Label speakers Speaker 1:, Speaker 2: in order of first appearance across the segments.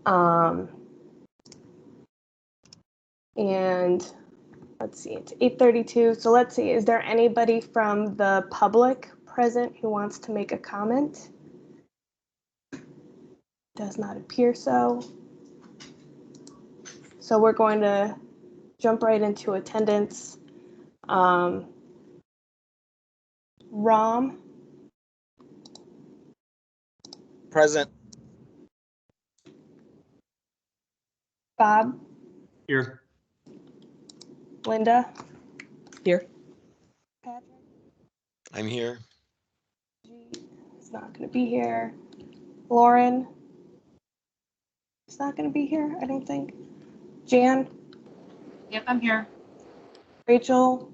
Speaker 1: And let's see, it's 8:32. So let's see, is there anybody from the public present who wants to make a comment? Does not appear so. So we're going to jump right into attendance. Rom?
Speaker 2: Present.
Speaker 1: Bob?
Speaker 3: Here.
Speaker 1: Linda?
Speaker 4: Here.
Speaker 1: Patrick?
Speaker 2: I'm here.
Speaker 1: He's not going to be here. Lauren? He's not going to be here, I don't think. Jan?
Speaker 5: Yep, I'm here.
Speaker 1: Rachel?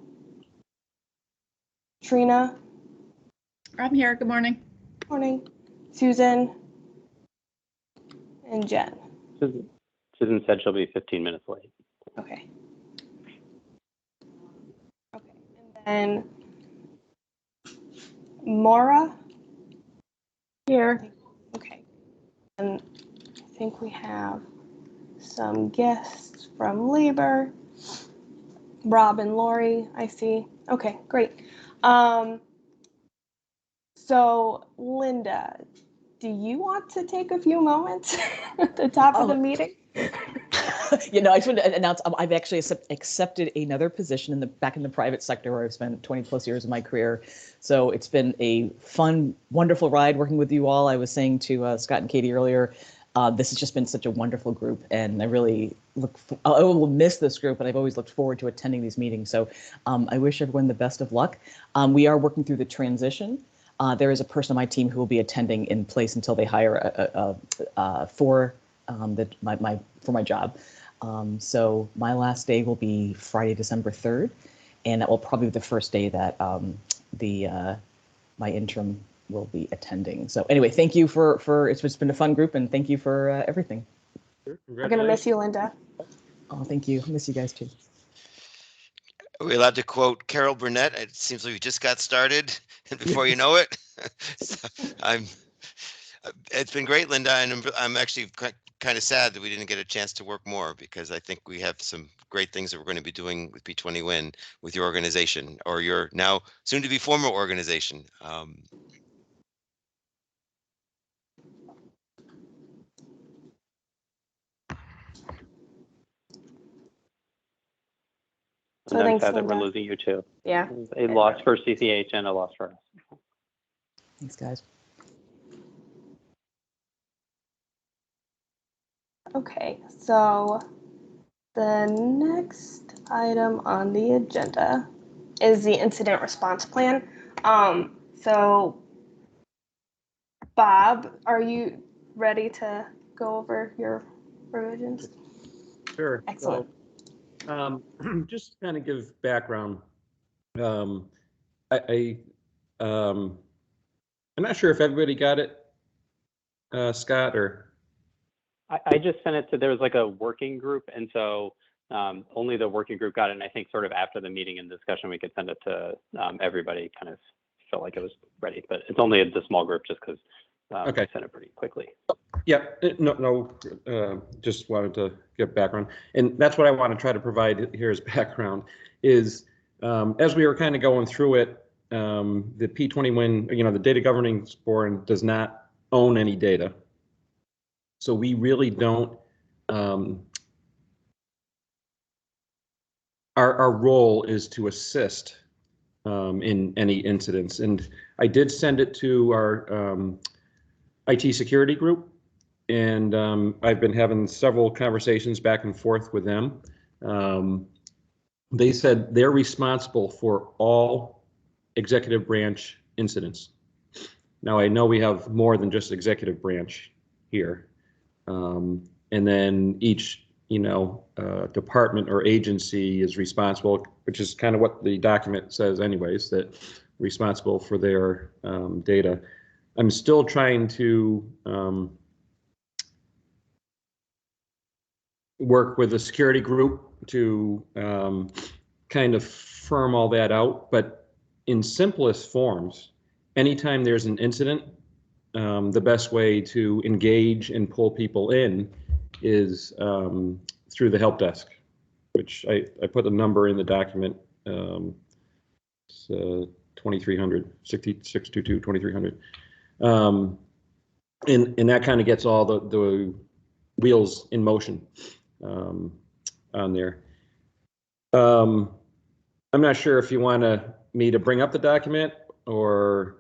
Speaker 1: Trina?
Speaker 5: I'm here. Good morning.
Speaker 1: Morning. Susan? And Jen?
Speaker 6: Susan said she'll be 15 minutes late.
Speaker 1: Okay. Okay. And then Maura?
Speaker 5: Here.
Speaker 1: Okay. And I think we have some guests from labor. Rob and Lori, I see. Okay, great. So Linda, do you want to take a few moments at the top of the meeting?
Speaker 4: You know, I just want to announce I've actually accepted another position back in the private sector where I've spent 20 plus years of my career. So it's been a fun, wonderful ride working with you all. I was saying to Scott and Katie earlier, this has just been such a wonderful group, and I really I will miss this group, but I've always looked forward to attending these meetings. So I wish everyone the best of luck. We are working through the transition. There is a person on my team who will be attending in place until they hire for my job. So my last day will be Friday, December 3rd, and that will probably be the first day that my interim will be attending. So anyway, thank you for it's been a fun group, and thank you for everything.
Speaker 1: We're gonna miss you, Linda.
Speaker 4: Oh, thank you. I miss you guys too.
Speaker 2: Are we allowed to quote Carol Burnett? It seems like we just got started, and before you know it, so it's been great, Linda, and I'm actually kind of sad that we didn't get a chance to work more, because I think we have some great things that we're going to be doing with P20 Win with your organization, or your now soon to be former organization.
Speaker 6: And I'm sad that we're losing you too.
Speaker 1: Yeah.
Speaker 6: A loss for CCH and a loss for us.
Speaker 4: Thanks, guys.
Speaker 1: Okay, so the next item on the agenda is the incident response plan. So Bob, are you ready to go over your revisions?
Speaker 3: Sure.
Speaker 1: Excellent.
Speaker 3: So, just to kind of give background, I'm not sure if everybody got it, Scott, or
Speaker 6: I just sent it to, there was like a working group, and so only the working group got it, and I think sort of after the meeting and discussion we could send it to everybody. Kind of felt like it was ready, but it's only the small group just because
Speaker 3: okay.
Speaker 6: I sent it pretty quickly.
Speaker 3: Yeah, just wanted to get background, and that's what I want to try to provide here as background is as we were kind of going through it, the P20 Win, the Data Governance Board does not own any data. So we really don't, our role is to assist in any incidents. And I did send it to our IT security group, and I've been having several conversations back and forth with them. They said they're responsible for all executive branch incidents. Now I know we have more than just executive branch here. And then each, department or agency is responsible, which is kind of what the document says anyways, that responsible for their data. I'm still trying to work with the security group to kind of firm all that out, but in simplest forms, anytime there's an incident, the best way to engage and pull people in is through the help desk, which I put the number in the document. It's 2300, 6622, 2300. And that kind of gets all the wheels in motion on there. I'm not sure if you want me to bring up the document or.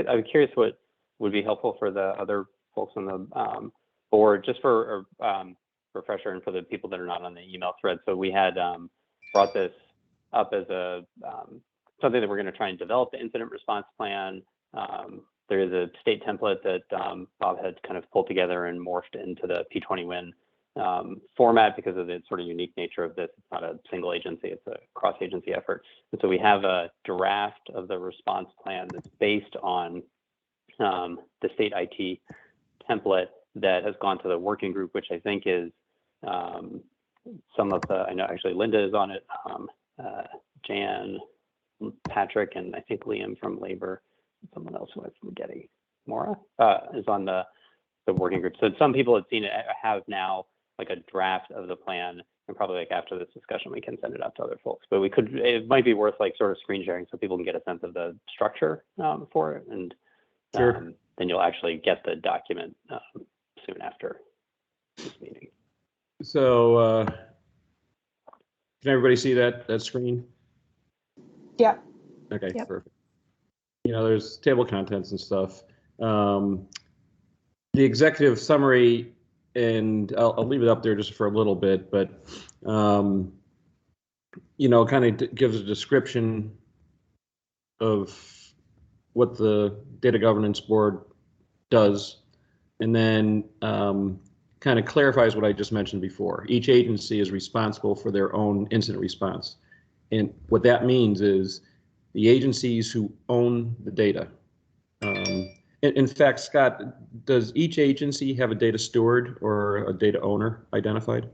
Speaker 6: I'm curious what would be helpful for the other folks on the board, just for refresher and for the people that are not on the email thread. So we had brought this up as a something that we're going to try and develop, the incident response plan. There is a state template that Bob had kind of pulled together and morphed into the P20 win format because of the sort of unique nature of this. It's not a single agency, it's a cross-agency effort. And so we have a draft of the response plan that's based on the state IT template that has gone to the working group, which I think is some of the, I know actually Linda is on it, Jan, Patrick, and I think Liam from Labor, someone else who I'm forgetting, Maura, is on the working group. So some people have seen it, have now like a draft of the plan, and probably like after this discussion, we can send it out to other folks. But we could, it might be worth like sort of screen sharing so people can get a sense of the structure for it. And
Speaker 3: Sure.
Speaker 6: Then you'll actually get the document soon after this meeting.
Speaker 3: So can everybody see that screen?
Speaker 1: Yeah.
Speaker 3: Okay,
Speaker 1: Yep.
Speaker 3: Perfect. You know, there's table contents and stuff. The executive summary, and I'll leave it up there just for a little bit, but you know, kind of gives a description of what the data governance board does, and then kind of clarifies what I just mentioned before. Each agency is responsible for their own incident response. And what that means is the agencies who own the data. In fact, Scott, does each agency have a data steward or a data owner identified?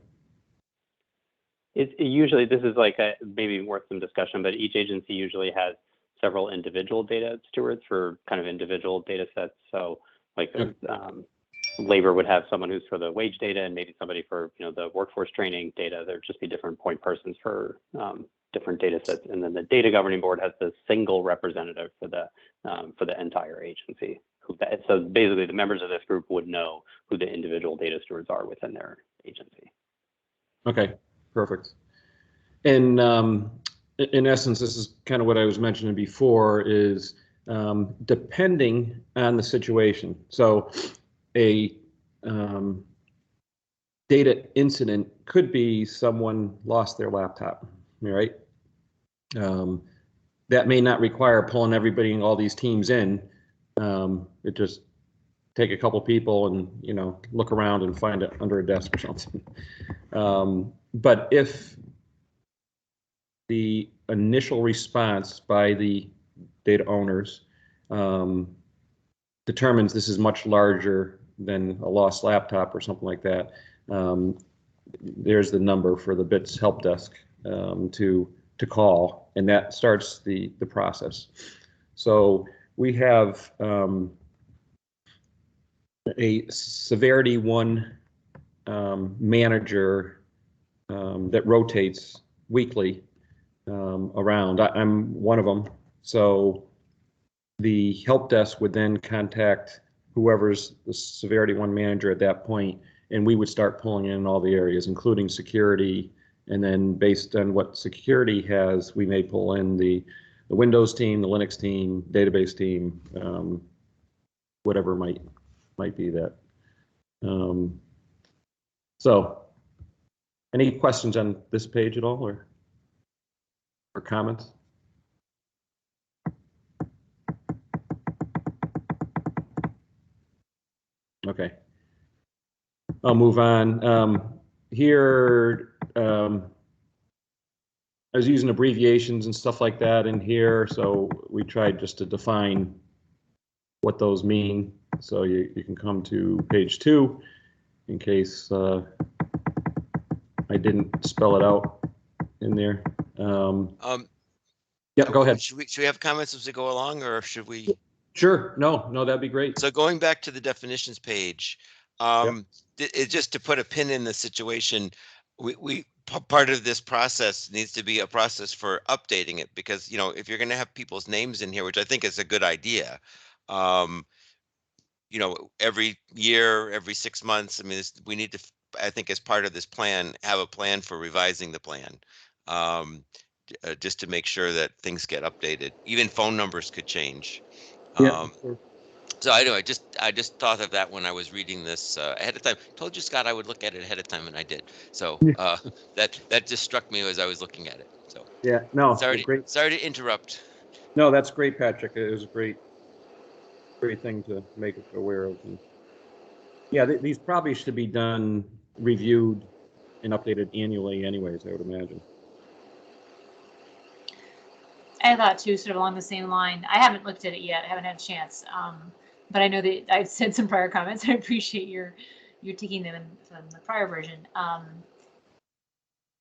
Speaker 6: It usually, this is like maybe worth some discussion, but each agency usually has several individual data stewards for kind of individual data sets. So like Labor would have someone who's for the wage data and maybe somebody for, you know, the workforce training data. There'd just be different point persons for different data sets. And then the data governing board has the single representative for the entire agency. So basically the members of this group would know who the individual data stewards are within their agency.
Speaker 3: Okay, perfect. And in essence, this is kind of what I was mentioning before, is depending on the situation. So a data incident could be someone lost their laptop, right? That may not require pulling everybody and all these teams in. It just take a couple people and, you know, look around and find it under a desk or something. But if the initial response by the data owners determines this is much larger than a lost laptop or something like that, there's the number for the BITS help desk to call, and that starts the process. So we have a severity 1 manager that rotates weekly around. I'm one of them. So the help desk would then contact whoever's the severity 1 manager at that point, and we would start pulling in all the areas, including security. And then based on what security has, we may pull in the Windows team, the Linux team, database team, whatever might be that. So any questions on this page at all, or comments? Okay, I'll move on. Here, I was using abbreviations and stuff like that in here, so we tried just to define what those mean. So you can come to page 2 in case I didn't spell it out in there. Yeah, go ahead.
Speaker 2: Should we have comments as we go along, or should we?
Speaker 3: Sure. No, that'd be great.
Speaker 2: So going back to the definitions page, it just to put a pin in the situation, part of this process needs to be a process for updating it, because, you know, if you're going to have people's names in here, which I think is a good idea, you know, every year, every 6 months, I mean, we need to, I think as part of this plan, have a plan for revising the plan. Just to make sure that things get updated. Even phone numbers could change.
Speaker 3: Yeah.
Speaker 2: So I know, I just thought of that when I was reading this ahead of time. Told you, Scott, I would look at it ahead of time, and I did. So that just struck me as I was looking at it. So
Speaker 3: Yeah. No.
Speaker 2: sorry
Speaker 3: Great.
Speaker 2: Sorry to interrupt.
Speaker 3: No, that's great, Patrick. It was a great thing to make us aware of. And yeah, these probably should be done, reviewed, and updated annually, anyways. I would imagine.
Speaker 5: I thought too, sort of along the same line. I haven't looked at it yet. I haven't had a chance. But I know that I've said some prior comments. I appreciate your taking them from the prior version.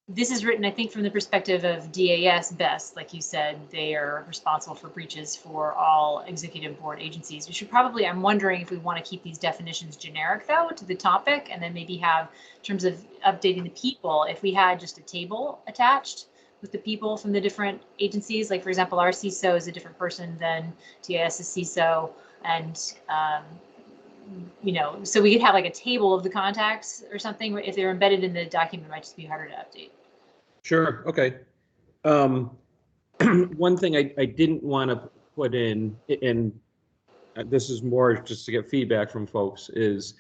Speaker 5: This is written, I think, from the perspective of DAS best. Like you said, they are responsible for breaches for all executive board agencies. We should probably, I'm wondering if we want to keep these definitions generic, though, to the topic, and then maybe have, in terms of updating the people, if we had just a table attached with the people from the different agencies. Like, for example, our CISO is a different person than DAS's CISO. And, you know, so we could have like a table of the contacts or something. If they're embedded in the document, it might just be harder to update.
Speaker 3: Sure. Okay. One thing I didn't want to put in, and this is more just to get feedback from folks, is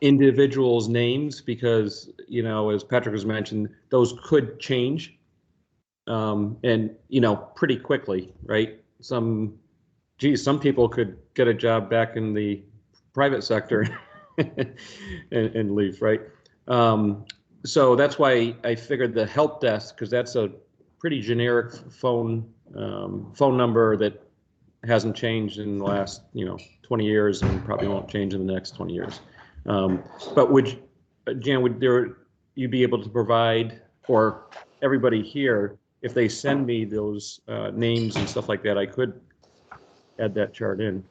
Speaker 3: individuals' names, because, you know, as Patrick has mentioned, those could change, and, you know, pretty quickly, right? Some people could get a job back in the private sector and leave, right? So that's why I figured the help desk, because that's a pretty generic phone number that hasn't changed in the last, you know, 20 years and probably won't change in the next 20 years. But Jan, would you be able to provide, or everybody here, if they send me those names and stuff like that, I could add that chart in.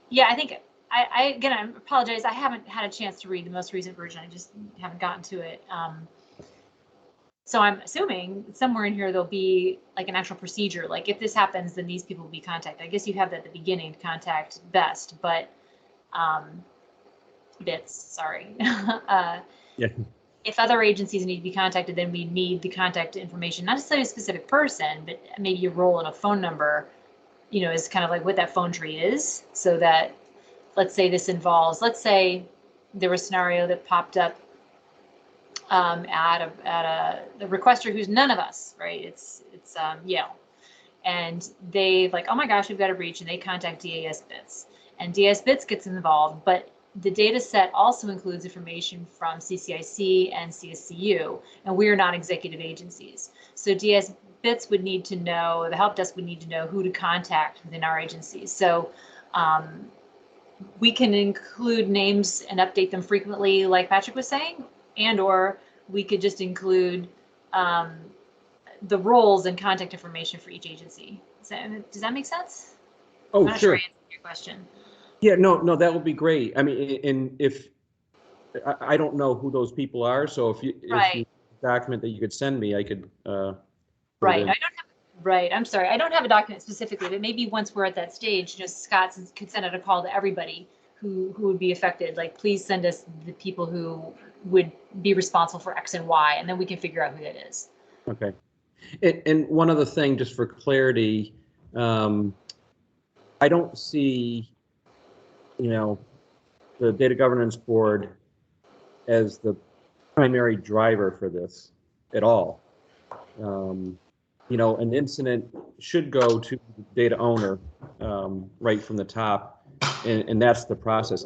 Speaker 5: Yeah, I think I apologize. I haven't had a chance to read the most recent version. I just haven't gotten to it. So I'm assuming somewhere in here there'll be like an actual procedure. Like, if this happens, then these people will be contacted. I guess you have that at the beginning to contact best, but bits. Sorry.
Speaker 3: Yeah.
Speaker 5: If other agencies need to be contacted, then we need the contact information, not necessarily a specific person, but maybe a role and a phone number, you know, is kind of like what that phone tree is. So that, let's say this involves, let's say there was a scenario that popped up at the requester who's none of us, right? It's Yale. And they like, oh my gosh, we've got a breach, and they contact DAS Bits. And DAS Bits gets involved, but the data set also includes information from CCIC and CSCU, and we are not executive agencies. So DAS Bits would need to know, the help desk would need to know who to contact within our agencies. So we can include names and update them frequently, like Patrick was saying, and or we could just include the roles and contact information for each agency. Does that make sense?
Speaker 3: Oh,
Speaker 5: I'm not
Speaker 3: sure.
Speaker 5: sure I answered your question.
Speaker 3: Yeah, no, that would be great. I mean, and if I don't know who those people are, so if you document that you could send me, I could.
Speaker 5: Right. I'm sorry. I don't have a document specifically, but maybe once we're at that stage, just Scott could send out a call to everybody who would be affected. Like, please send us the people who would be responsible for X and Y, and then we can figure out who that is.
Speaker 3: Okay. And one other thing, just for clarity, I don't see, you know, the data governance board as the primary driver for this at all. You know, an incident should go to the data owner right from the top, and that's the process.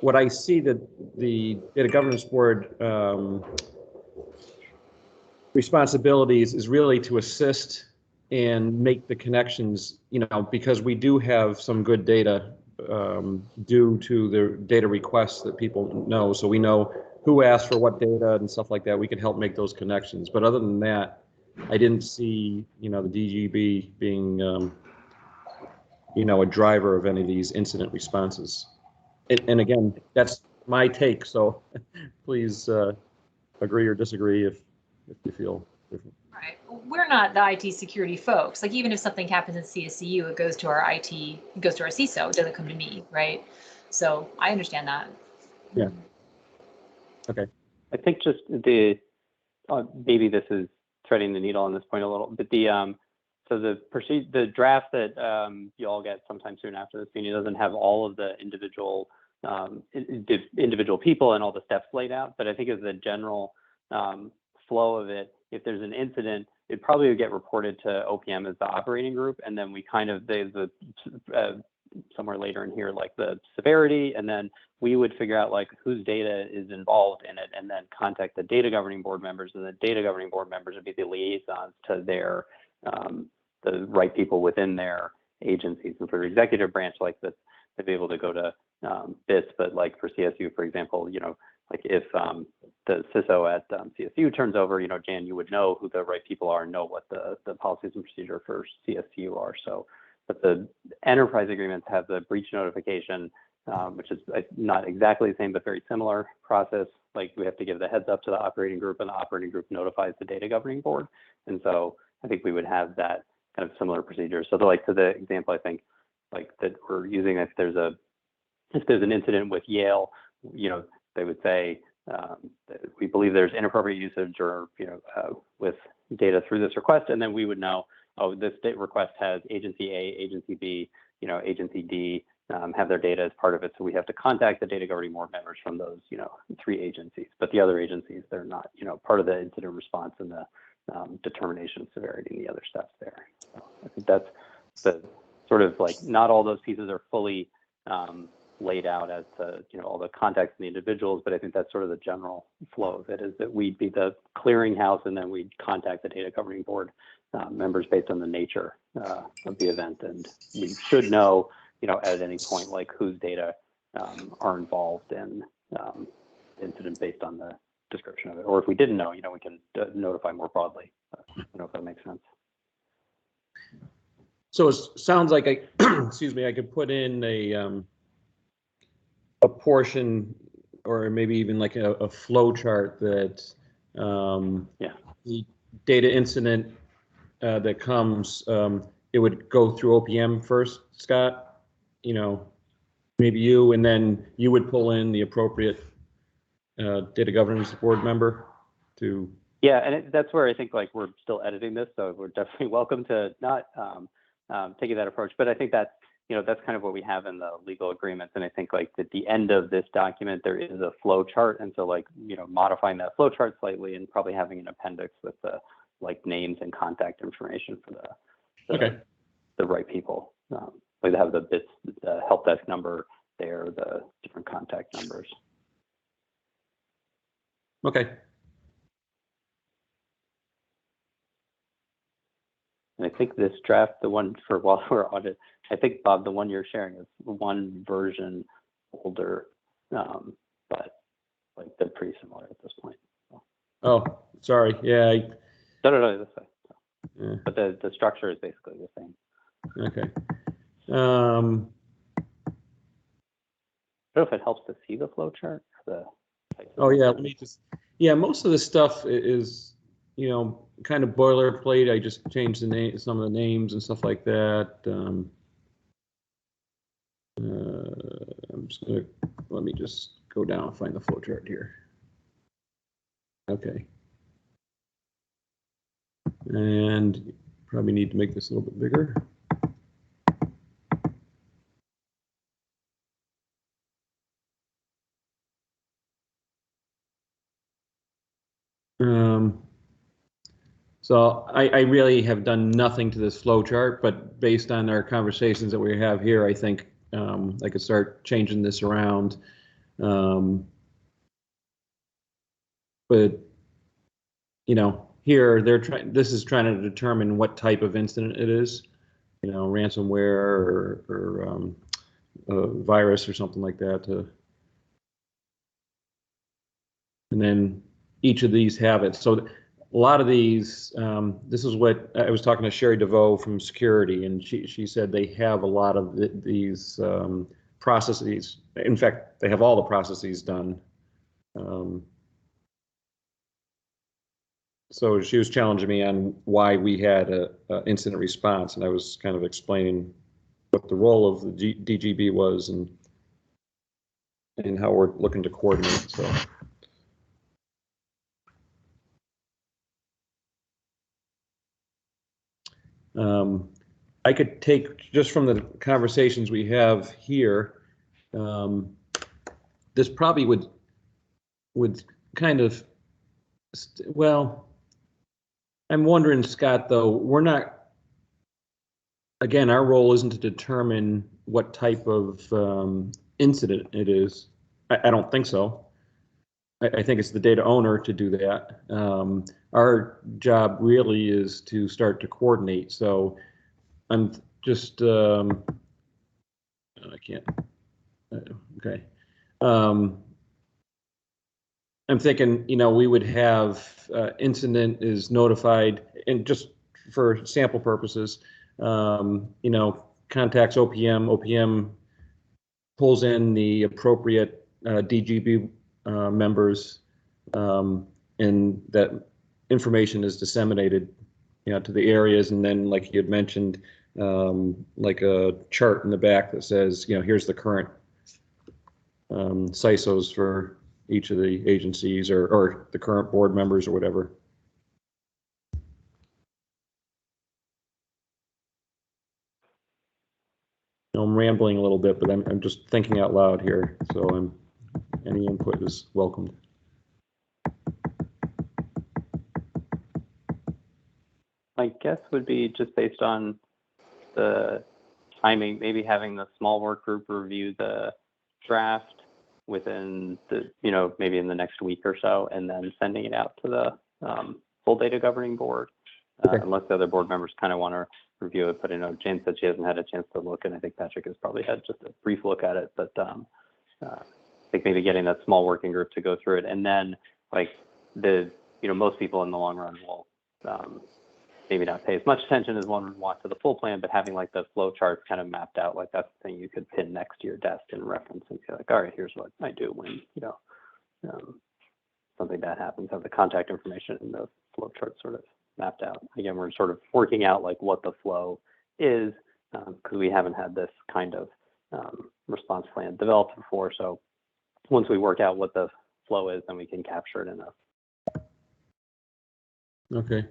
Speaker 3: What I see that the data governance board responsibilities is really to assist and make the connections, you know, because we do have some good data due to the data requests that people know. So we know who asked for what data and stuff like that. We can help make those connections. But other than that, I didn't see, the DGB being, a driver of any of these incident responses. And again, that's my take, so please agree or disagree if you feel different.
Speaker 5: Right. We're not the IT security folks. Like even if something happens in CSCU, it goes to our IT, it goes to our CISO. It doesn't come to me, right? So I understand that.
Speaker 3: Yeah. Okay.
Speaker 6: I think just maybe this is threading the needle on this point a little, but so the draft that you all get sometime soon after this meeting doesn't have all of the individual people and all the steps laid out, but I think as the general flow of it, if there's an incident, it probably would get reported to OPM as the operating group, and then we kind of somewhere later in here like the severity, and then we would figure out like whose data is involved in it, and then contact the data governing board members, and the data governing board members would be the liaisons to their the right people within their agencies. And for the executive branch, like this, they'd be able to go to BIS, but like for CSU, for example, like if the CISO at CSU turns over, Jan, you would know who the right people are and know what the policies and procedure for CSU are. So, but the enterprise agreements have the breach notification, which is not exactly the same, but very similar process. Like we have to give the heads up to the operating group, and the operating group notifies the data governing board. And so I think we would have that kind of similar procedure. So to the example, I think like that we're using, if there's an incident with Yale, they would say, we believe there's inappropriate usage or, with data through this request. And then we would know, oh, this request has agency A, agency B, agency D, have their data as part of it. So we have to contact the data governing board members from those, 3 agencies, but the other agencies, they're not, part of the incident response and the determination of severity and the other steps there. So I think that's the sort of like, not all those pieces are fully laid out as to, all the context and the individuals, but I think that's sort of the general flow of it, is that we'd be the clearinghouse, and then we'd contact the data governing board members based on the nature of the event. And we should know, at any point, like whose data are involved in the incident based on the description of it. Or if we didn't know, we can notify more broadly. I don't know if that makes sense.
Speaker 3: So it sounds like excuse me, I could put in a portion, or maybe even like a flow chart that the data incident that comes, it would go through OPM first, Scott, maybe you, and then you would pull in the appropriate data governance board member to.
Speaker 6: Yeah, and that's where I think like we're still editing this, so we're definitely welcome to not taking that approach. But I think that's that's kind of what we have in the legal agreements. And I think like at the end of this document, there is a flow chart, and so like modifying that flow chart slightly, and probably having an appendix with the like names and contact information for the right people. Like have the BIS, the help desk number there, the different contact numbers.
Speaker 3: Okay.
Speaker 6: And I think this draft, the one for while we're on it, I think, Bob, the one you're sharing is one version older, but like they're pretty similar at this point. So.
Speaker 3: Oh, sorry. Yeah.
Speaker 6: No, this way.
Speaker 3: Yeah.
Speaker 6: But the structure is basically the same.
Speaker 3: Okay.
Speaker 6: I don't know if it helps to see the flow chart.
Speaker 3: Oh yeah, let me just. Yeah, most of the stuff is, kind of boilerplate. I just changed the name, some of the names and stuff like that. I'm just gonna, let me just go down and find the flow chart here. Okay. And probably need to make this a little bit bigger. So I really have done nothing to this flow chart, but based on our conversations that we have here, I think I could start changing this around. But here they're trying. This is trying to determine what type of incident it is. Ransomware or a virus or something like that. And then each of these have it. So a lot of these, this is what I was talking to Sherry DeVoe from security, and she said they have a lot of these processes. In fact, they have all the processes done. So she was challenging me on why we had a incident response, and I was kind of explaining what the role of the DGB was and how we're looking to coordinate. So. I could take just from the conversations we have here. This probably would kind of, well, I'm wondering, Scott, though, we're not, again, our role isn't to determine what type of incident it is. I don't think so. I think it's the data owner to do that. Our job really is to start to coordinate. So I'm just, I can't, okay. I'm thinking, we would have incident is notified, and just for sample purposes, contacts OPM, OPM pulls in the appropriate DGB members, and that information is disseminated, to the areas, and then, like you had mentioned, like a chart in the back that says, here's the current CISOs for each of the agencies, or the current board members or whatever. I'm rambling a little bit, but I'm just thinking out loud here, so any input is welcomed.
Speaker 6: My guess would be just based on the timing, maybe having the small work group review the draft within the, maybe in the next week or so, and then sending it out to the full data governing board,
Speaker 3: Okay.
Speaker 6: Unless the other board members kind of want to review it. But Jane said she hasn't had a chance to look, and I think Patrick has probably had just a brief look at it. But I think maybe getting that small working group to go through it, and then most people in the long run will maybe not pay as much attention as one would want to the full plan, but having like the flow charts kind of mapped out, like that's the thing you could pin next to your desk and reference and say like, all right, here's what I do when, something bad happens, have the contact information and the flow chart sort of mapped out. Again, we're sort of working out like what the flow is, because we haven't had this kind of response plan developed before. So once we work out what the flow is, then we can capture it in a.
Speaker 3: Okay.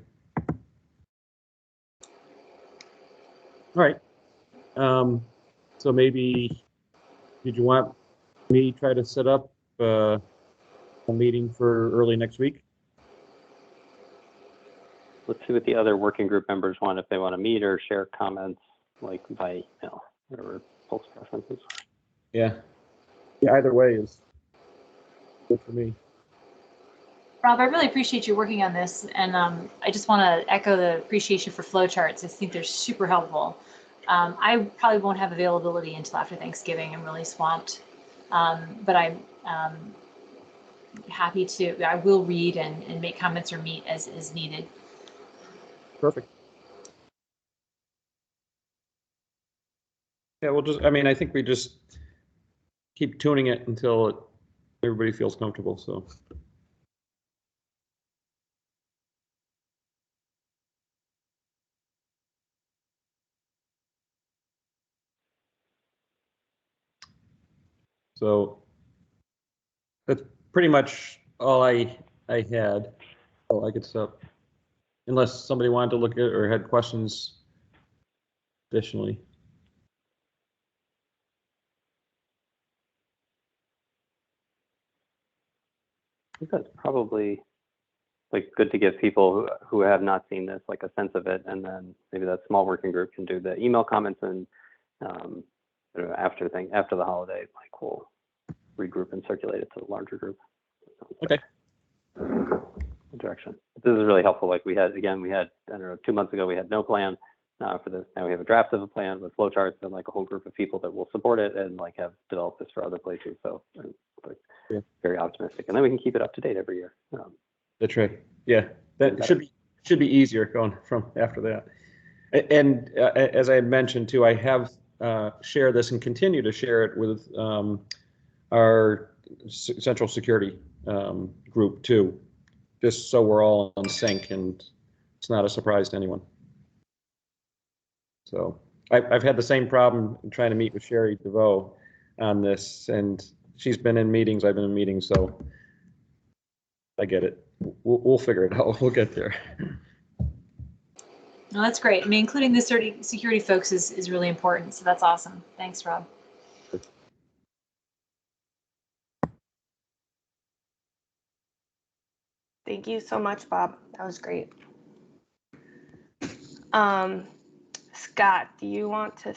Speaker 3: All right. So maybe, did you want me to try to set up a meeting for early next week?
Speaker 6: Let's see what the other working group members want, if they want to meet or share comments like by email, whatever folks' preferences.
Speaker 3: Yeah. Either way is good for me.
Speaker 5: Rob, I really appreciate you working on this, and I just want to echo the appreciation for flowcharts. I think they're super helpful. I probably won't have availability until after Thanksgiving. I'm really swamped, but I'm happy to. I will read and make comments or meet as needed.
Speaker 3: Perfect. Yeah, we'll just, I think we just keep tuning it until everybody feels comfortable, so. So that's pretty much all I had. All I could stop, unless somebody wanted to look at or had questions additionally.
Speaker 6: I think that's probably like good to give people who have not seen this like a sense of it, and then maybe that small working group can do the email comments, and after the holiday, like we'll regroup and circulate it to the larger group.
Speaker 3: Okay.
Speaker 6: Direction. This is really helpful. Like we had, I don't know, 2 months ago we had no plan for this. Now we have a draft of a plan with flowcharts and like a whole group of people that will support it and like have developed this for other places. So I'm very optimistic, and then we can keep it up to date every year.
Speaker 3: That's right. Yeah, That should be easier going from after that. And as I had mentioned too, I have shared this and continue to share it with our central security group too, just so we're all in sync and it's not a surprise to anyone. So I've had the same problem trying to meet with Sherry DeVoe on this, and she's been in meetings, I've been in meetings, so I get it. We'll figure it out. We'll get there.
Speaker 5: No, that's great. I mean, including the security folks is really important. So that's awesome. Thanks, Rob.
Speaker 1: Thank you so much, Bob. That was great. Scott, do you want to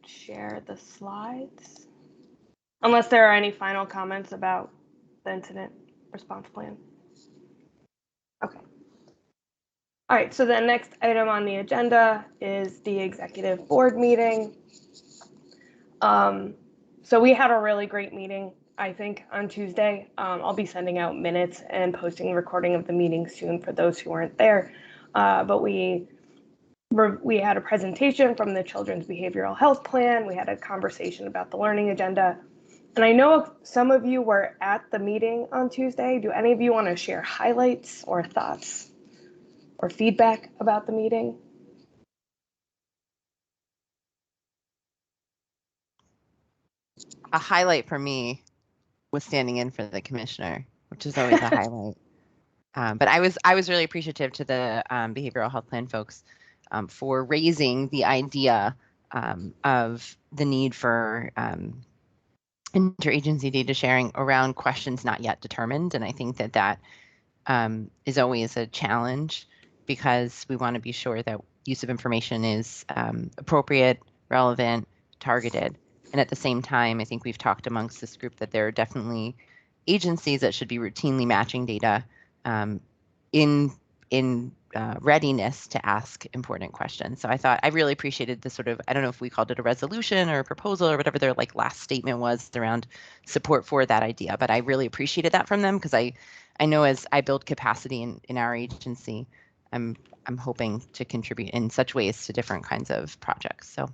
Speaker 1: share the slides? Unless there are any final comments about the incident response plan. Okay. All right, so the next item on the agenda is the executive board meeting. So we had a really great meeting, I think, on Tuesday. I'll be sending out minutes and posting a recording of the meeting soon for those who weren't there. But we had a presentation from the Children's Behavioral Health Plan. We had a conversation about the learning agenda. And I know some of you were at the meeting on Tuesday. Do any of you want to share highlights or thoughts or feedback about the meeting?
Speaker 7: A highlight for me was standing in for the commissioner, which is always a highlight. But I was really appreciative to the behavioral health plan folks for raising the idea of the need for interagency data sharing around questions not yet determined. And I think that is always a challenge because we want to be sure that use of information is appropriate, relevant, targeted. And at the same time, I think we've talked amongst this group that there are definitely agencies that should be routinely matching data in readiness to ask important questions. So I really appreciated the sort of, I don't know if we called it a resolution or a proposal or whatever their like last statement was around support for that idea, but I really appreciated that from them because I know as I build capacity in our agency, I'm hoping to contribute in such ways to different kinds of projects. So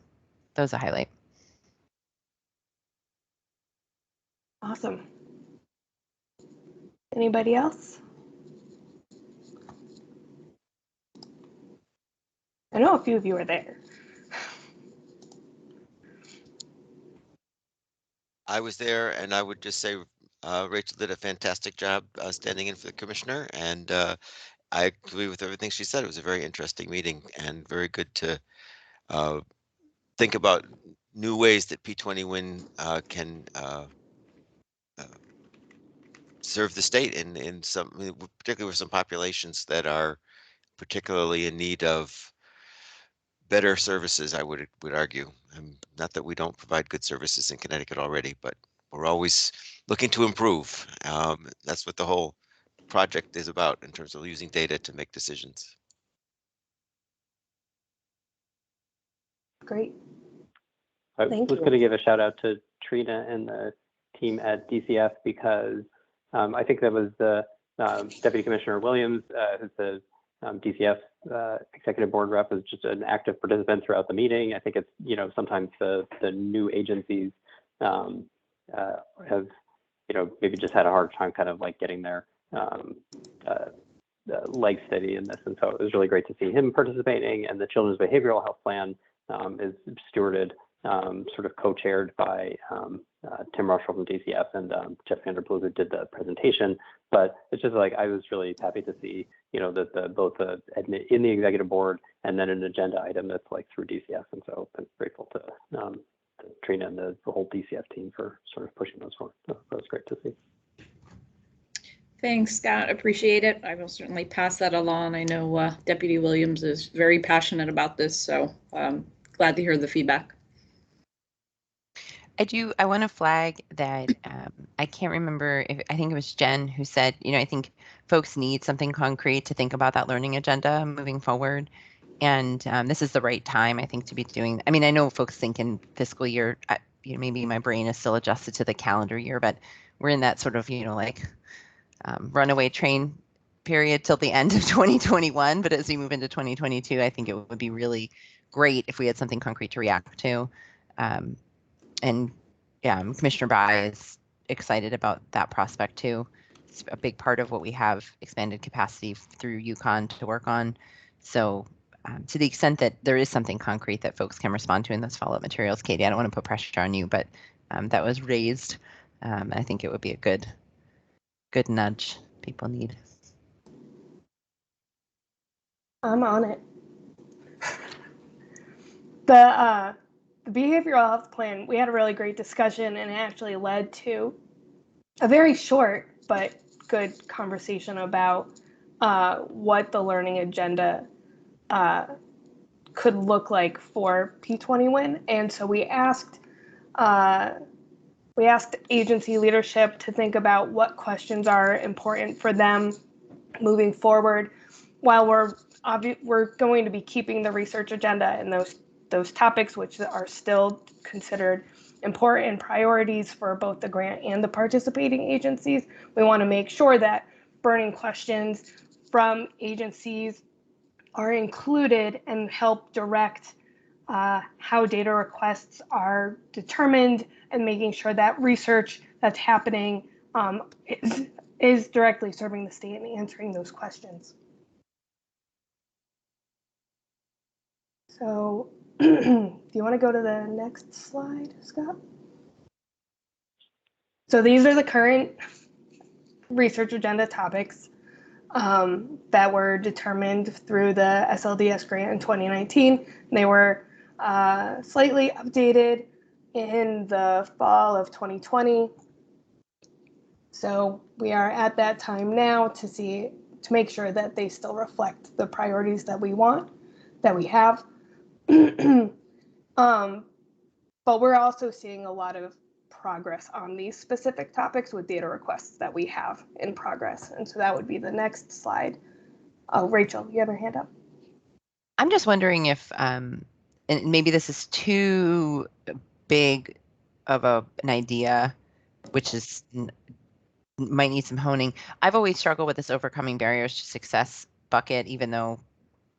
Speaker 7: that was a highlight.
Speaker 1: Awesome. Anybody else? I know a few of you are there.
Speaker 2: I was there, and I would just say Rachel did a fantastic job standing in for the commissioner, and I agree with everything she said. It was a very interesting meeting and very good to think about new ways that P20 Win can serve the state in some, particularly with some populations that are particularly in need of better services, I would argue. Not that we don't provide good services in Connecticut already, but we're always looking to improve. That's what the whole project is about in terms of using data to make decisions.
Speaker 1: Great.
Speaker 6: I
Speaker 1: Thank
Speaker 6: was
Speaker 1: you.
Speaker 6: going to give a shout out to Trina and the team at DCF because I think that was the Deputy Commissioner Williams, who's the DCF executive board rep, is just an active participant throughout the meeting. I think it's, you know, sometimes the new agencies have, you know, maybe just had a hard time kind of like getting their legs steady in this. And so it was really great to see him participating, and the Children's Behavioral Health Plan is stewarded, sort of co-chaired by Tim Russell from DCF and Jeff Vanderploeg, who did the presentation. But it's just like, I was really happy to see, you know, that both in the executive board and then an agenda item that's like through DCF. And so I'm grateful to Trina and the whole DCF team for sort of pushing those forward. So that was great to see.
Speaker 8: Thanks, Scott. Appreciate it. I will certainly pass that along. I know Deputy Williams is very passionate about this, so glad to hear the feedback.
Speaker 7: I want to flag that I can't remember if, I think it was Jen who said, you know, I think folks need something concrete to think about that learning agenda moving forward. And this is the right time, I think, to be doing. I mean, I know folks think in fiscal year, you know, maybe my brain is still adjusted to the calendar year, but we're in that sort of, you know, like runaway train period till the end of 2021, but as we move into 2022, I think it would be really great if we had something concrete to react to. And yeah, Commissioner Bai is excited about that prospect too. It's a big part of what we have expanded capacity through Yukon to work on. So to the extent that there is something concrete that folks can respond to in those follow-up materials, Katie, I don't want to put pressure on you, but that was raised. I think it would be a good nudge people need.
Speaker 1: I'm on it. The behavioral health plan, we had a really great discussion, and it actually led to a very short but good conversation about what the learning agenda could look like for P20 WIN. And so we asked agency leadership to think about what questions are important for them moving forward, while we're going to be keeping the research agenda and those topics which are still considered important priorities for both the grant and the participating agencies. We want to make sure that burning questions from agencies are included and help direct how data requests are determined, and making sure that research that's happening is directly serving the state and answering those questions. So do you want to go to the next slide, Scott? So these are the current research agenda topics that were determined through the ESLDC grant in 2019. They were slightly updated in the fall of 2020. So we are at that time now to make sure that they still reflect the priorities that we have. But we're also seeing a lot of progress on these specific topics with data requests that we have in progress. And so that would be the next slide. Oh, Rachel, you have your hand up.
Speaker 7: I'm just wondering if, and maybe this is too big of an idea, which is might need some honing. I've always struggled with this overcoming barriers to success bucket, even though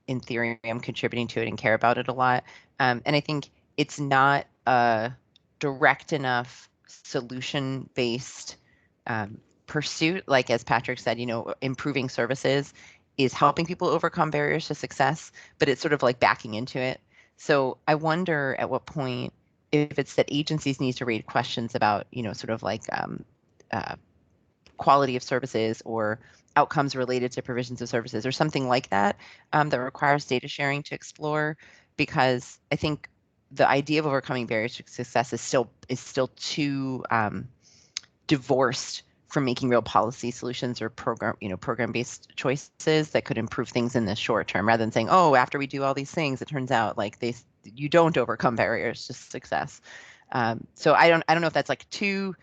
Speaker 7: in theory I'm contributing to it and care about it a lot. And I think it's not a direct enough solution-based pursuit. Like as Patrick said, improving services is helping people overcome barriers to success, but it's sort of like backing into it. So I wonder at what point, if it's that agencies need to raise questions about, sort of like quality of services or outcomes related to provisions of services or something like that, that requires data sharing to explore, because I think the idea of overcoming barriers to success is still too divorced from making real policy solutions or program-based choices that could improve things in the short term, rather than saying, oh, after we do all these things, it turns out like you don't overcome barriers to success. So I don't know if that's like too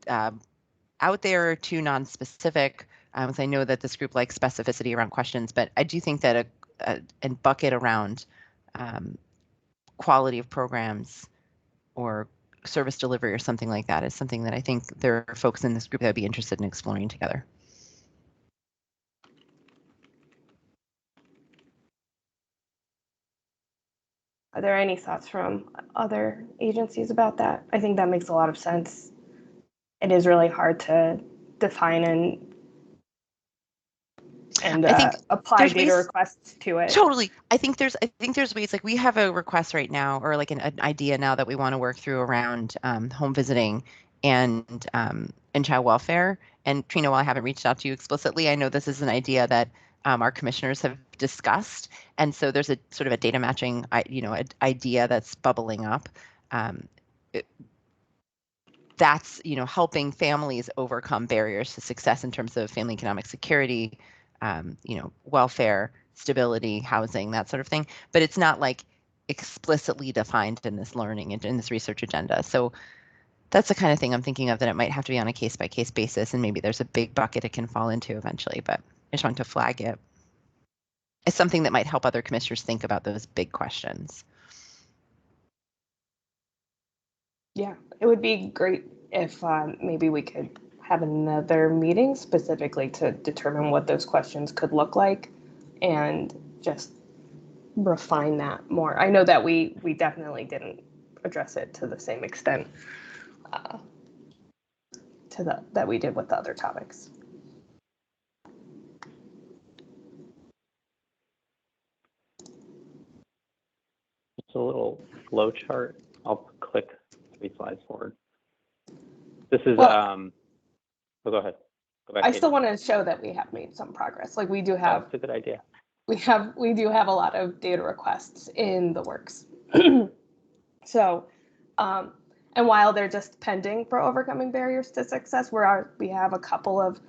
Speaker 7: out there, too non-specific. Because I know that this group likes specificity around questions, but I do think that a bucket around quality of programs or service delivery or something like that is something that I think there are folks in this group that would be interested in exploring together.
Speaker 1: Are there any thoughts from other agencies about that? I think that makes a lot of sense. It is really hard to define and apply data requests to it.
Speaker 7: Totally. I think there's ways, like we have a request right now, or like an idea now that we want to work through around home visiting and child welfare. And Trina, while I haven't reached out to you explicitly, I know this is an idea that our commissioners have discussed. And so there's a sort of a data matching, idea that's bubbling up. That's, helping families overcome barriers to success in terms of family economic security, welfare, stability, housing, that sort of thing. But it's not like explicitly defined in this learning, in this research agenda. So that's the kind of thing I'm thinking of, that it might have to be on a case-by-case basis, and maybe there's a big bucket it can fall into eventually, but I just wanted to flag it. It's something that might help other commissioners think about those big questions.
Speaker 1: Yeah, it would be great if maybe we could have another meeting specifically to determine what those questions could look like and just refine that more. I know that we definitely didn't address it to the same extent that we did with the other topics.
Speaker 6: It's a little flow chart. I'll click 3 slides forward. This is oh, go ahead. Go back.
Speaker 1: I still want to show that we have made some progress. Like we do have.
Speaker 6: That's a good idea.
Speaker 1: We do have a lot of data requests in the works. So, and while they're just pending for overcoming barriers to success, we have a couple of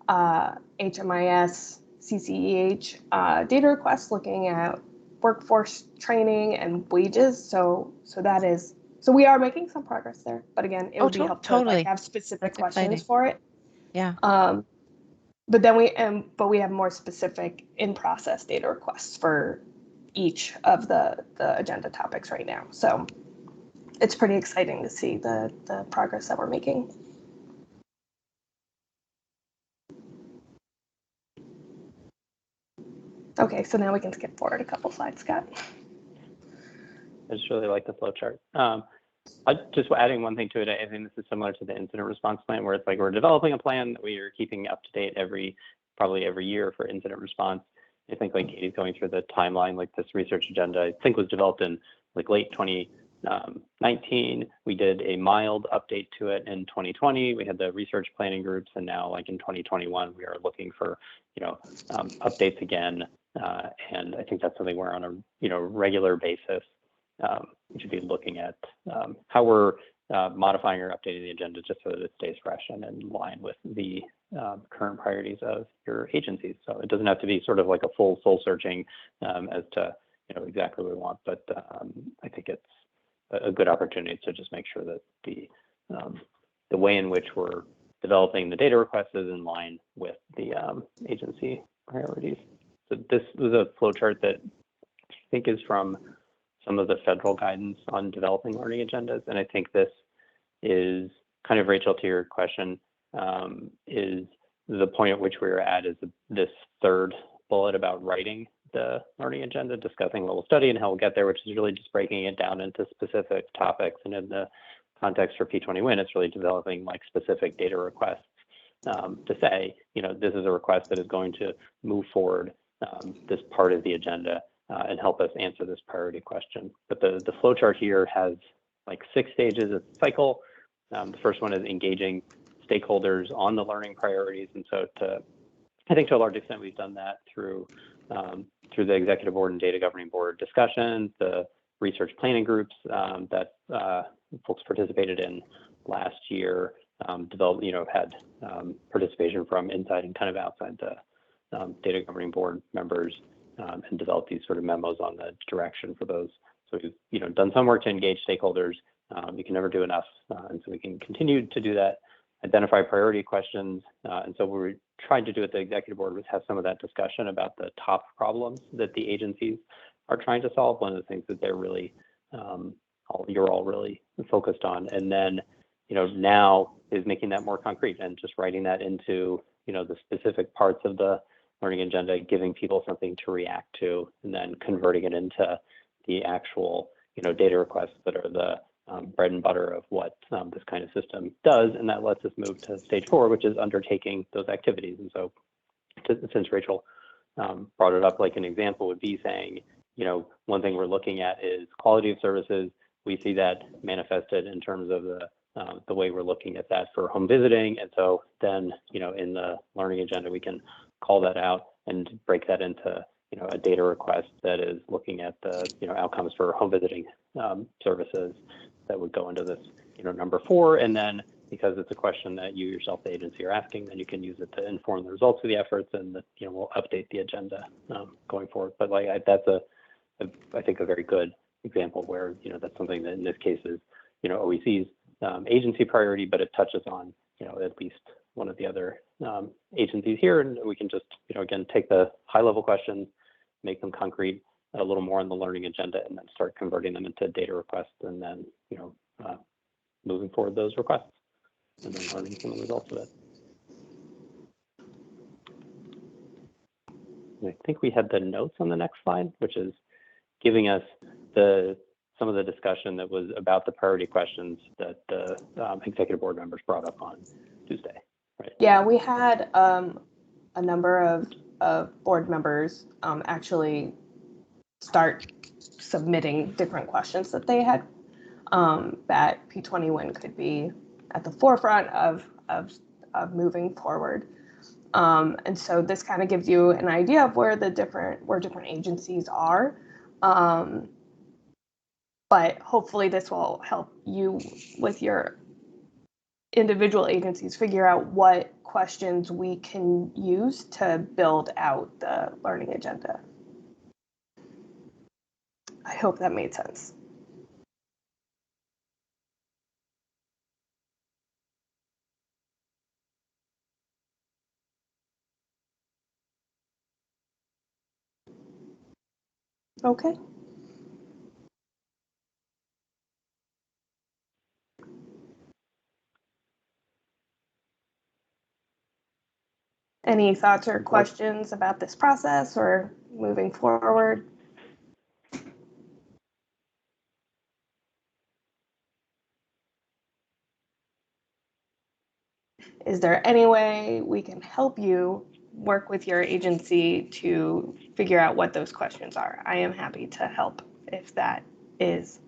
Speaker 1: HMIS, CCEH data requests looking at workforce training and wages. So we are making some progress there. But again, it would be helpful to like, have specific questions for it.
Speaker 7: Yeah.
Speaker 1: But then we have more specific in-process data requests for each of the agenda topics right now. So it's pretty exciting to see the progress that we're making. Okay, so now we can skip forward a couple slides, Scott.
Speaker 6: I just really like the flow chart. Just adding one thing to it, I think this is similar to the incident response plan, where it's like we're developing a plan that we are keeping up to date probably every year for incident response. I think like Katie's going through the timeline, like this research agenda, I think was developed in like late 2019. We did a mild update to it in 2020. We had the research planning groups, and now like in 2021, we are looking for, updates again. And I think that's something we're on a, regular basis. We should be looking at how we're modifying or updating the agenda just so that it stays fresh and in line with the current priorities of your agencies. So it doesn't have to be sort of like a full soul searching as to exactly what we want, but I think it's a good opportunity to just make sure that the way in which we're developing the data request is in line with the agency priorities. So this was a flow chart that I think is from some of the federal guidance on developing learning agendas. And I think this is kind of, Rachel, to your question, is the point at which we're at is this third bullet about writing the learning agenda, discussing what we'll study and how we'll get there, which is really just breaking it down into specific topics. And in the context for P20 Win, it's really developing like specific data requests to say, this is a request that is going to move forward this part of the agenda and help us answer this priority question. But the flow chart here has like 6 stages of the cycle. The first one is engaging stakeholders on the learning priorities. And so I think to a large extent, we've done that through the executive board and data governing board discussions, the research planning groups that folks participated in last year, had participation from inside and kind of outside the data governing board members, and developed these sort of memos on the direction for those. So we've done some work to engage stakeholders. We can never do enough, and so we can continue to do that. Identify priority questions, and so what we tried to do at the executive board was have some of that discussion about the top problems that the agencies are trying to solve. One of the things that they're really, you're all really focused on, and then now is making that more concrete and just writing that into the specific parts of the learning agenda, giving people something to react to, and then converting it into the actual data requests that are the bread and butter of what this kind of system does. And that lets us move to stage 4, which is undertaking those activities. And so since Rachel brought it up, like an example would be saying, one thing we're looking at is quality of services. We see that manifested in terms of the way we're looking at that for home visiting. And so then, in the learning agenda, we can call that out and break that into, a data request that is looking at the, outcomes for home visiting services that would go into this, number 4. And then because it's a question that you yourself, the agency, are asking, then you can use it to inform the results of the efforts, and we'll update the agenda going forward. But that's I think a very good example where, that's something that in this case is, OEC's agency priority, but it touches on, at least one of the other agencies here. And we can just, again, take the high level questions, make them concrete a little more on the learning agenda, and then start converting them into data requests, and then, moving forward those requests and then learning from the results of it. I think we had the notes on the next slide, which is giving us some of the discussion that was about the priority questions that the executive board members brought up on Tuesday, right?
Speaker 1: Yeah, we had a number of board members actually start submitting different questions that they had that P20 win could be at the forefront of moving forward. And so this kind of gives you an idea of where different agencies are. But hopefully this will help you with your individual agencies figure out what questions we can use to build out the learning agenda. I hope that made sense. Okay. Any thoughts or questions about this process or moving forward? Is there any way we can help you work with your agency to figure out what those questions are? I am happy to help if that is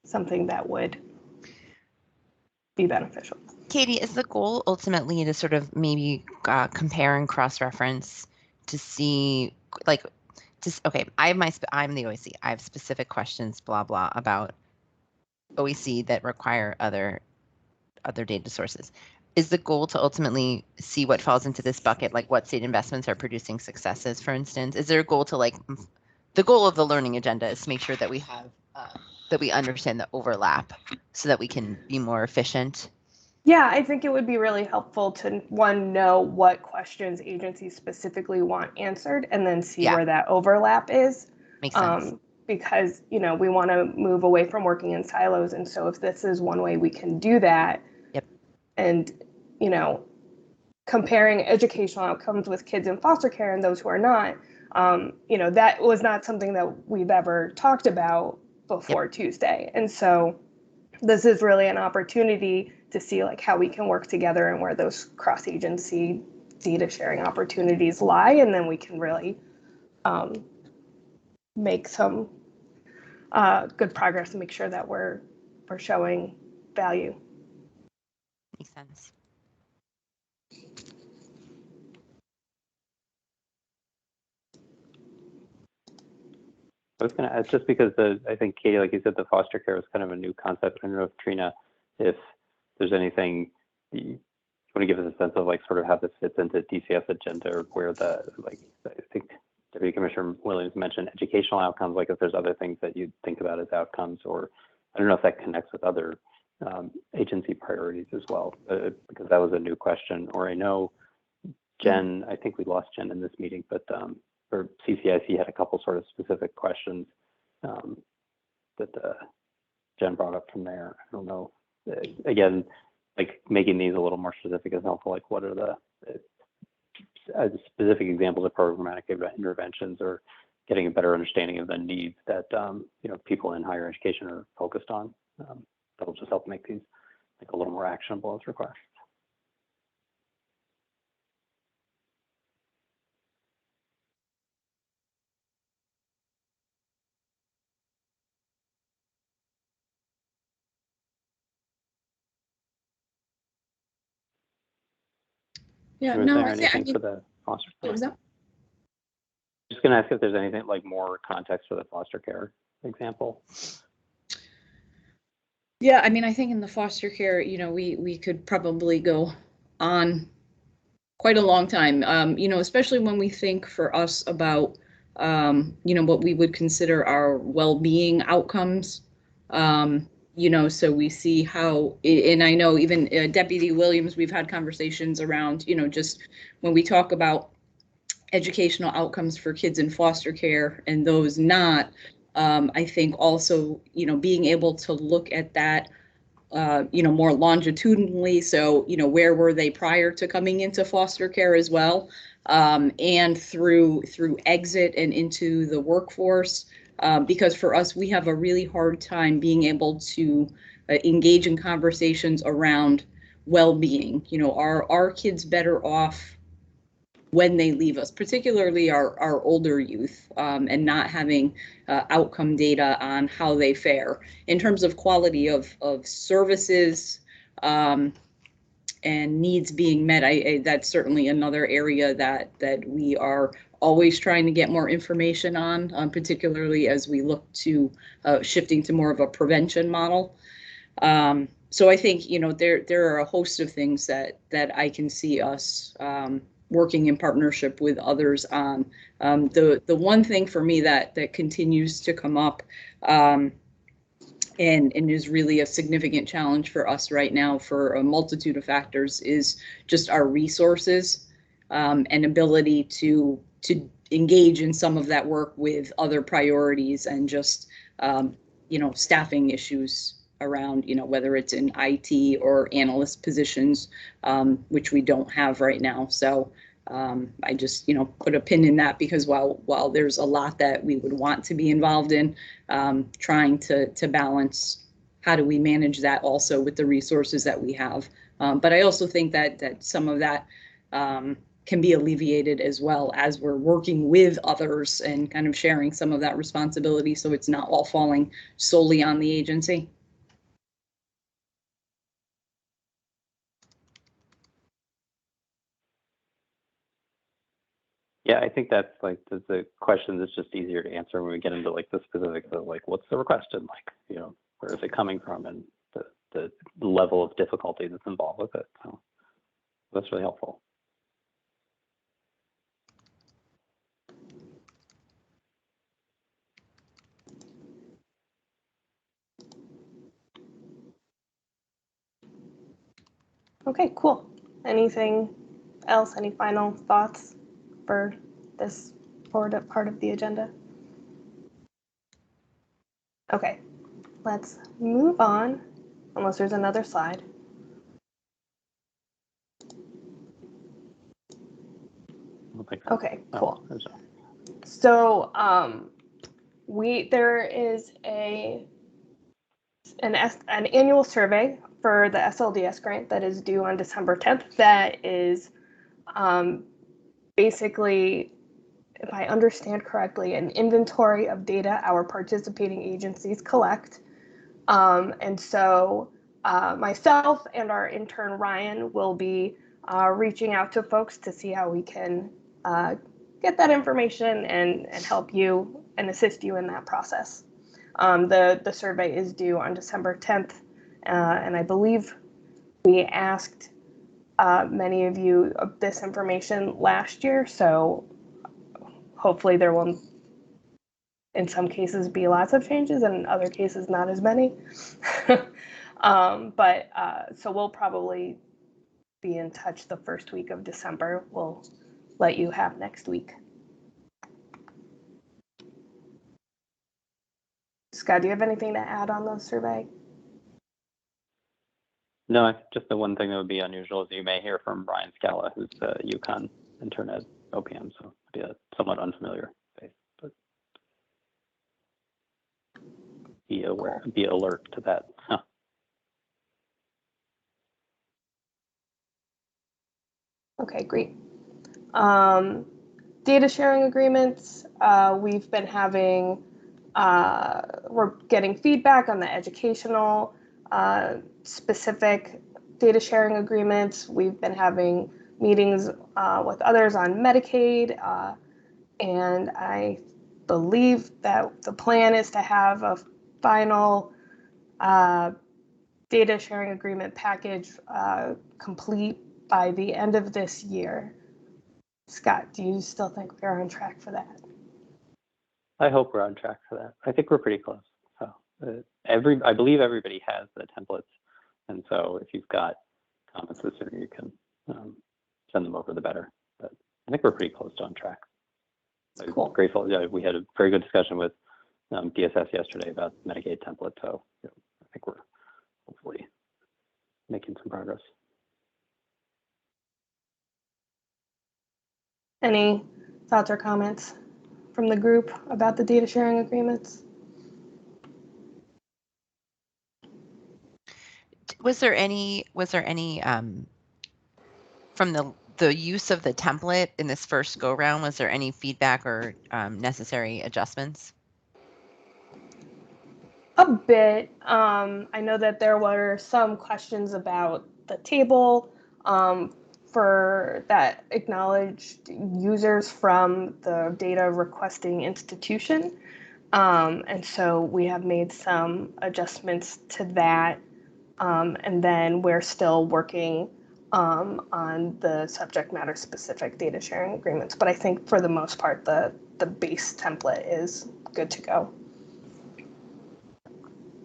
Speaker 1: something that would be beneficial.
Speaker 7: Katie, is the goal ultimately to sort of maybe compare and cross-reference to see, like, just, okay, I'm the OEC. I have specific questions, blah, blah, about OEC that require other data sources. Is the goal to ultimately see what falls into this bucket, like what state investments are producing successes, for instance? Is there a goal to, like, the goal of the learning agenda is to make sure that we have, that we understand the overlap so that we can be more efficient?
Speaker 1: Yeah, I think it would be really helpful to, one, know what questions agencies specifically want answered and then see where that overlap is.
Speaker 7: Makes sense.
Speaker 1: Because, you know, we want to move away from working in silos. And so if this is one way we can do that, and, you know, comparing educational outcomes with kids in foster care and those who are not, you know, that was not something that we've ever talked about before Tuesday. And so this is really an opportunity to see like how we can work together and where those cross-agency data sharing opportunities lie. And then we can really make some good progress and make sure that we're showing value.
Speaker 7: Makes sense.
Speaker 6: I was going to add, just because I think, Katie, like you said, the foster care is kind of a new concept. I don't know if Trina, if there's anything you want to give us a sense of, like, sort of how this fits into DCF agenda, or where like, I think Deputy Commissioner Williams mentioned educational outcomes, like if there's other things that you think about as outcomes, or I don't know if that connects with other agency priorities as well, because that was a new question. Or I know Jen, I think we lost Jen in this meeting, but or CCIC had a couple sort of specific questions that Jen brought up from there. I don't know. Again, like making these a little more specific is helpful. Like, what are the specific examples of programmatic interventions, or getting a better understanding of the needs that you know, people in higher education are focused on. That'll just help make these like a little more actionable as requests.
Speaker 8: Yeah,
Speaker 6: Is
Speaker 8: no,
Speaker 6: there
Speaker 8: I
Speaker 6: anything
Speaker 8: mean,
Speaker 6: for the foster care?
Speaker 8: what was that?
Speaker 6: Just going to ask if there's anything like more context for the foster care example.
Speaker 8: Yeah, I mean, I think in the foster care, you know, we could probably go on quite a long time, you know, especially when we think for us about, you know, what we would consider our well-being outcomes. You know, so we see how, and I know even Deputy Williams, we've had conversations around, you know, just when we talk about educational outcomes for kids in foster care and those not, I think also, you know, being able to look at that, you know, more longitudinally. So, you know, where were they prior to coming into foster care as well? and through exit and into the workforce. Because for us, we have a really hard time being able to engage in conversations around well-being. You know, are our kids better off when they leave us, particularly our older youth, and not having outcome data on how they fare in terms of quality of services and needs being met. That's certainly another area that we are always trying to get more information on, particularly as we look to shifting to more of a prevention model. So I think, you know, there are a host of things that I can see us working in partnership with others on. The one thing for me that continues to come up and is really a significant challenge for us right now for a multitude of factors is just our resources and ability to engage in some of that work with other priorities and just you know, staffing issues around, you know, whether it's in IT or analyst positions, which we don't have right now. So I just, you know, put a pin in that because while there's a lot that we would want to be involved in, trying to balance how do we manage that also with the resources that we have. But I also think that some of that can be alleviated as well as we're working with others and kind of sharing some of that responsibility, so it's not all falling solely on the agency.
Speaker 6: Yeah, I think that's like the question that's just easier to answer when we get into like the specifics of like what's the request and like, you know, where is it coming from and the level of difficulty that's involved with it. So that's really helpful.
Speaker 1: Okay, cool. Anything else? Any final thoughts for this part of the agenda? Okay, let's move on, unless there's another slide. Okay, cool. So there is an annual survey for the SLDS grant that is due on December 10th. That is basically, if I understand correctly, an inventory of data our participating agencies collect. And so myself and our intern Ryan will be reaching out to folks to see how we can get that information and help you and assist you in that process. The survey is due on December 10th, and I believe we asked many of you of this information last year, so hopefully there will, in some cases, be lots of changes, and in other cases, not as many. So we'll probably be in touch the first week of December. We'll let you have next week. Scott, do you have anything to add on the survey?
Speaker 6: No, just the one thing that would be unusual is you may hear from Brian Scala, who's the UConn intern at OPM, so it'd be a somewhat unfamiliar face, but be aware, be alert to that. Huh.
Speaker 1: Okay, great. Data sharing agreements, we've been having, we're getting feedback on the educational specific data sharing agreements. We've been having meetings with others on Medicaid, and I believe that the plan is to have a final data sharing agreement package complete by the end of this year. Scott, do you still think we're on track for that?
Speaker 6: I hope we're on track for that. I think we're pretty close. So I believe everybody has the templates, and so if you've got comments the sooner you can send them over, the better. But I think we're pretty close to on track.
Speaker 1: Cool.
Speaker 6: I'm grateful. Yeah, we had a very good discussion with DSS yesterday about Medicaid template, so I think we're hopefully making some progress.
Speaker 1: Any thoughts or comments from the group about the data sharing agreements?
Speaker 7: Was there any from the use of the template in this first go round, was there any feedback or necessary adjustments?
Speaker 1: A bit. I know that there were some questions about the table for that acknowledged users from the data requesting institution. And so we have made some adjustments to that. And then we're still working on the subject matter specific data sharing agreements. But I think for the most part, the base template is good to go.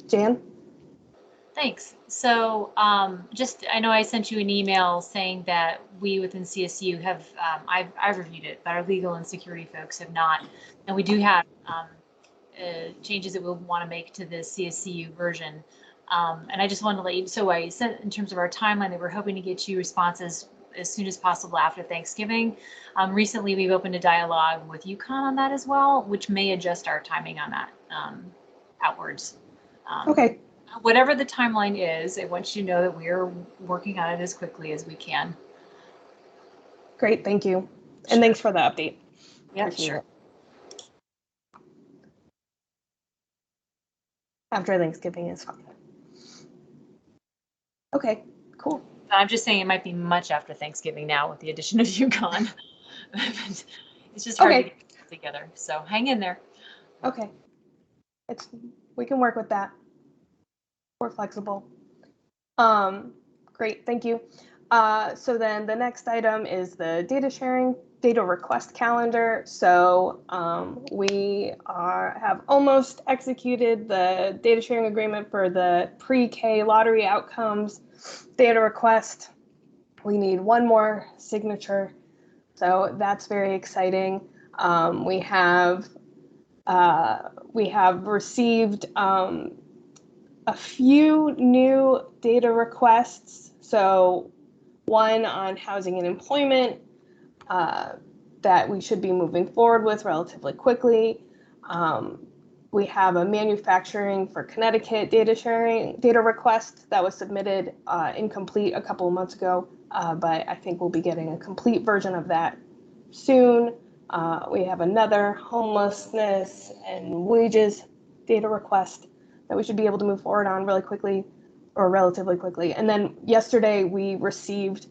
Speaker 1: Jan?
Speaker 5: Thanks. So I know I sent you an email saying that we within CSU have, I've reviewed it, but our legal and security folks have not. And we do have changes that we'll want to make to the CSCU version. And I just wanted to let you, so I said in terms of our timeline that we're hoping to get you responses as soon as possible after Thanksgiving. Recently, we've opened a dialogue with UConn on that as well, which may adjust our timing on that outwards.
Speaker 1: Okay.
Speaker 5: Whatever the timeline is, I want you to know that we are working on it as quickly as we can.
Speaker 1: Great, thank you. And thanks for the update.
Speaker 5: Yeah,
Speaker 1: Appreciate
Speaker 5: sure.
Speaker 1: it. After Thanksgiving is fine. Okay, cool.
Speaker 5: I'm just saying it might be much after Thanksgiving now with the addition of UConn. It's just hard to get it together. So hang in there.
Speaker 1: Okay. We can work with that. We're flexible. Great, thank you. So then the next item is the data request calendar. So we have almost executed the data sharing agreement for the pre-K lottery outcomes data request. We need one more signature. So that's very exciting. We have received a few new data requests. So one on housing and employment that we should be moving forward with relatively quickly. We have a manufacturing for Connecticut data request that was submitted incomplete a couple of months ago, but I think we'll be getting a complete version of that soon. We have another homelessness and wages data request that we should be able to move forward on really quickly or relatively quickly. And then yesterday we received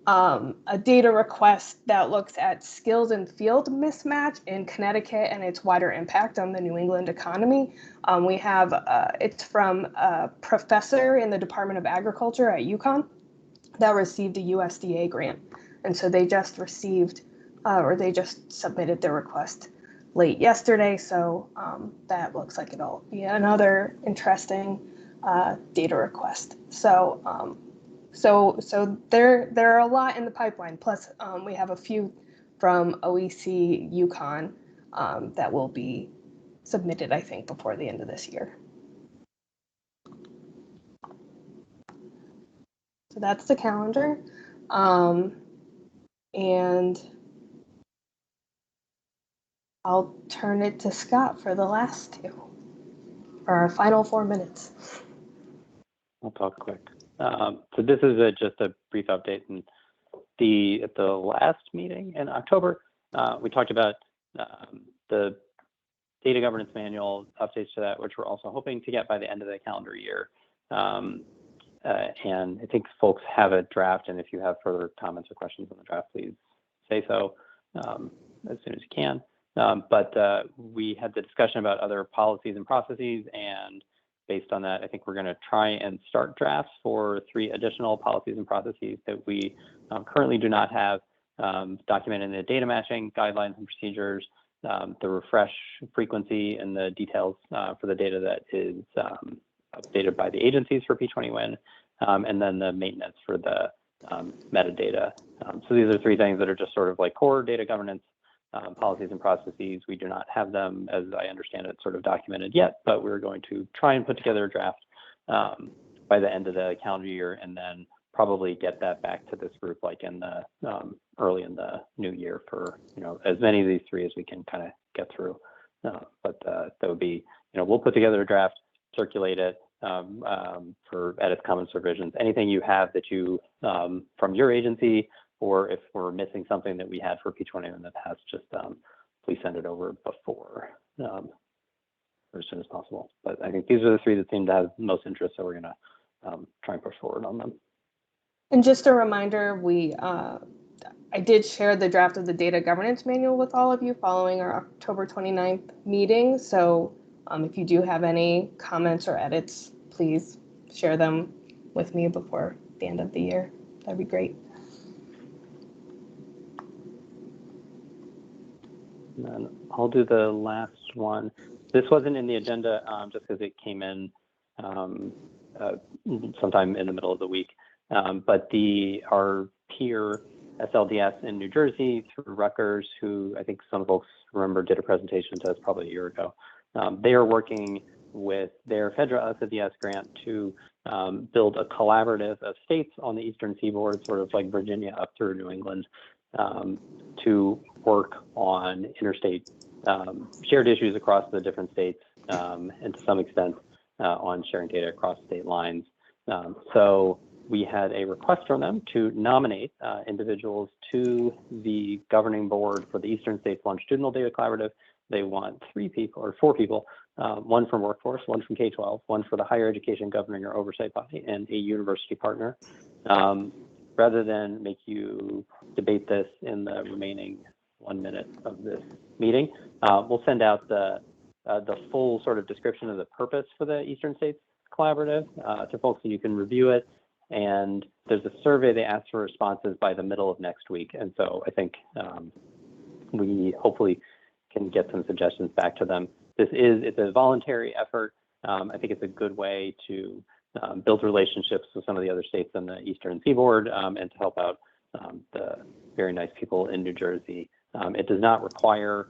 Speaker 1: a data request that looks at skills and field mismatch in Connecticut and its wider impact on the New England economy. We have, it's from a professor in the Department of Agriculture at UConn that received a USDA grant. And so they just received, or they just submitted their request late yesterday. So that looks like it'll be another interesting data request. So there are a lot in the pipeline. Plus, we have a few from OEC UConn that will be submitted, I think, before the end of this year. So that's the calendar. And I'll turn it to Scott for the last two, for our final 4 minutes.
Speaker 6: I'll talk quick. So this is just a brief update. And at the last meeting in October, we talked about the data governance manual updates to that, which we're also hoping to get by the end of the calendar year. And I think folks have a draft, and if you have further comments or questions on the draft, please say so as soon as you can. But we had the discussion about other policies and processes, and based on that, I think we're going to try and start drafts for 3 additional policies and processes that we currently do not have documented in the data matching guidelines and procedures, the refresh frequency and the details for the data that is updated by the agencies for P20 WIN, and then the maintenance for the metadata. So these are 3 things that are just sort of like core data governance policies and processes. We do not have them, as I understand it, sort of documented yet, but we're going to try and put together a draft by the end of the calendar year, and then probably get that back to this group like in the early in the new year for, as many of these three as we can kind of get through. But that would be, we'll put together a draft, circulate it for edits, comments, revisions, anything you have that you from your agency, or if we're missing something that we had for P20 in the past, just please send it over before or as soon as possible. But I think these are the three that seem to have most interest, so we're going to try and push forward on them.
Speaker 1: And just a reminder, I did share the draft of the data governance manual with all of you following our October 29th meeting. So if you do have any comments or edits, please share them with me before the end of the year. That'd be great.
Speaker 6: And then I'll do the last one. This wasn't in the agenda just because it came in sometime in the middle of the week. But our peer SLDS in New Jersey through Rutgers, who I think some folks remember did a presentation to us probably a year ago. They are working with their federal SLDS grant to build a collaborative of states on the Eastern Seaboard, sort of like Virginia up through New England, to work on interstate shared issues across the different states, and to some extent on sharing data across state lines. So we had a request from them to nominate individuals to the governing board for the Eastern States Longitudinal Data Collaborative. They want 3 people or 4 people, one from workforce, one from K-12, one for the higher education governing or oversight body, and a university partner. Rather than make you debate this in the remaining 1 minute of this meeting, we'll send out the full sort of description of the purpose for the Eastern States Collaborative to folks so you can review it. And there's a survey they asked for responses by the middle of next week. And so I think we hopefully can get some suggestions back to them. It's a voluntary effort. I think it's a good way to build relationships with some of the other states on the Eastern Seaboard and to help out the very nice people in New Jersey. It does not require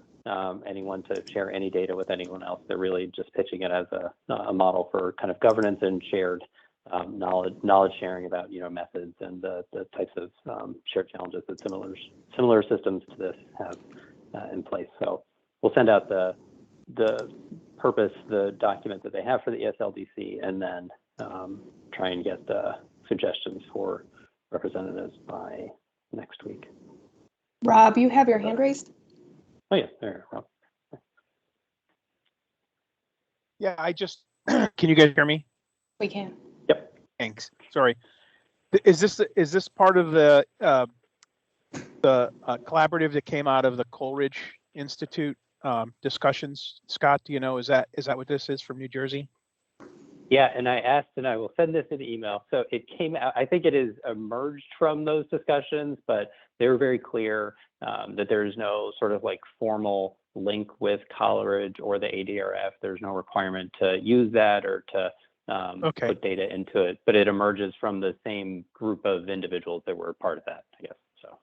Speaker 6: anyone to share any data with anyone else. They're really just pitching it as a model for kind of governance and shared knowledge sharing about methods and the types of shared challenges that similar systems to this have in place. So we'll send out the purpose, the document that they have for the ESLDC, and then try and get the suggestions for representatives by next week.
Speaker 1: Rob, you have your hand raised?
Speaker 6: Oh yeah, there, Rob.
Speaker 9: Yeah, can you guys hear me?
Speaker 1: We can.
Speaker 6: Yep.
Speaker 9: Thanks. Sorry. Is this part of the collaborative that came out of the Coleridge Institute discussions? Scott, do you know, is that what this is from New Jersey?
Speaker 6: Yeah, and I asked, and I will send this in email. So it came out, I think it is emerged from those discussions, but they were very clear that there's no sort of like formal link with Coleridge or the ADRF. There's no requirement to use that or to put data into it, but it emerges from the same group of individuals that were part of that, I guess. So.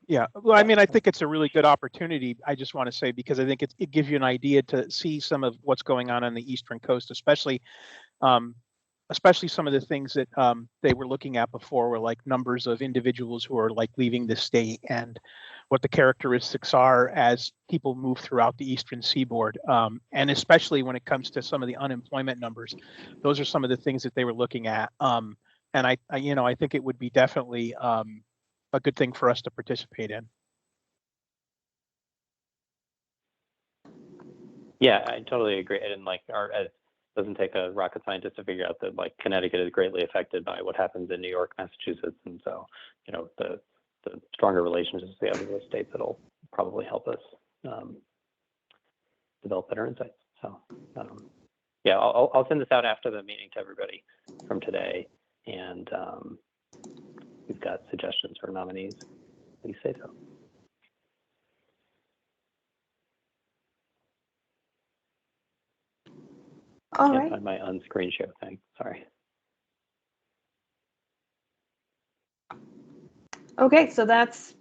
Speaker 9: Yeah, well, I mean, I think it's a really good opportunity. I just want to say, because I think it gives you an idea to see some of what's going on the Eastern Coast, especially some of the things that they were looking at before were like numbers of individuals who are like leaving the state and what the characteristics are as people move throughout the Eastern Seaboard. And especially when it comes to some of the unemployment numbers, those are some of the things that they were looking at. And I think it would be definitely a good thing for us to participate in.
Speaker 6: Yeah, I totally agree. And like it doesn't take a rocket scientist to figure out that like Connecticut is greatly affected by what happens in New York, Massachusetts, and so the stronger relationships we have with those states, that'll probably help us develop better insights. So yeah, I'll send this out after the meeting to everybody from today, and we've got suggestions for nominees. Please say so.
Speaker 1: All
Speaker 6: Can't
Speaker 1: right.
Speaker 6: find my unscreen share thing. Sorry.
Speaker 1: Okay, so that's